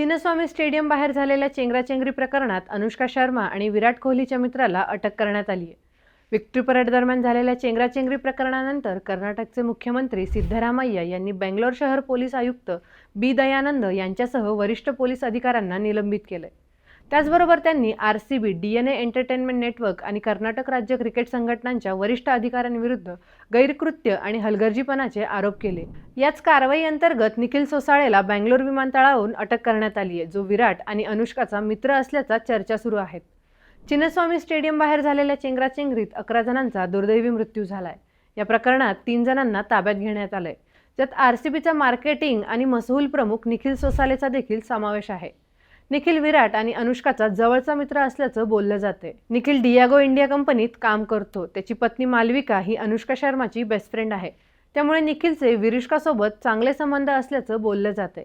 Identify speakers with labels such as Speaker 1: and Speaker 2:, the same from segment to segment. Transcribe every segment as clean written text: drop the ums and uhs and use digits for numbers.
Speaker 1: Chinnaswamy stadium बाहेर झालेल्या चेंगराचेंगरी प्रकरणात अनुष्का शर्मा आणि विराट कोहलीच्या मित्राला अटक करण्यात आली आहे। विक्ट्री परेड दरम्यान झालेल्या चेंगराचेंगरी प्रकरणानंतर कर्नाटकचे मुख्यमंत्री सिद्धरामय्या यांनी बेंगलोर शहर पोलीस आयुक्त बी दयानंद यांच्यासह वरिष्ठ पोलीस अधिकाऱ्यांना निलंबित केले। त्याचबरोबर त्यांनी आरसीबी, डीएनए एंटरटेनमेंट नेटवर्क आणि कर्नाटक राज्य क्रिकेट संघटनांच्या वरिष्ठ अधिकाऱ्यांविरुद्ध गैरकृत्य आणि हलगर्जीपणाचे आरोप केले। याच कारवाई अंतर्गत निखिल सोसाळेला बेंगलोर विमानतळावरून अटक करण्यात आली आहे, जो विराट आणि अनुष्काचा मित्र असल्याचा चर्चा सुरू आहेत। चिन्नस्वामी स्टेडियम बाहेर झालेल्या चेंगराचेंगरीत 11 जणांचा दुर्दैवी मृत्यू झालाय। या प्रकरणात 3 जणांना ताब्यात घेण्यात आलंय, ज्यात आरसीबीचा मार्केटिंग आणि महसूल प्रमुख निखिल सोसालेचा देखील समावेश आहे। निखिल विराट आणि अनुष्काचा जवळचा मित्र असल्याचं बोललं जाते। निखिल डियागो इंडिया कंपनीत काम करतो। त्याची पत्नी मालविका ही अनुष्का शर्माची बेस्ट फ्रेंड आहे, त्यामुळे निखिलचे विरुष्कासोबत चांगले संबंध असल्याचं बोललं जाते।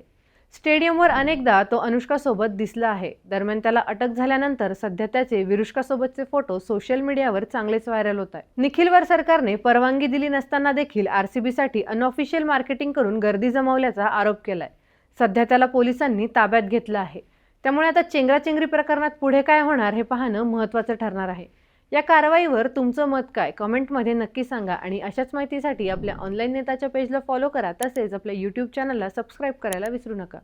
Speaker 1: स्टेडियमवर अनेकदा तो अनुष्कासोबत दिसला आहे। दरम्यान त्याला अटक झाल्यानंतर सध्या त्याचे विरुष्कासोबतचे फोटो सोशल मीडियावर चांगलेच व्हायरल होत आहेत। निखिलवर सरकारने परवानगी दिली नसताना देखील आरसीबीसाठी अनऑफिशियल मार्केटिंग करून गर्दी जमवल्याचा आरोप केलाय। सध्या त्याला पोलिसांनी ताब्यात घेतलं आहे। त्यामुळे आता चेंगराचेंगरी प्रकरणात पुढे काय होणार हे पाहणं महत्त्वाचं ठरणार आहे। या कारवाईवर तुमचं मत काय, कमेंटमध्ये नक्की सांगा आणि अशाच माहितीसाठी आपल्या ऑनलाईन नेताच्या पेजला फॉलो करा, तसेच आपल्या YouTube चॅनलला सबस्क्राईब करायला विसरू नका।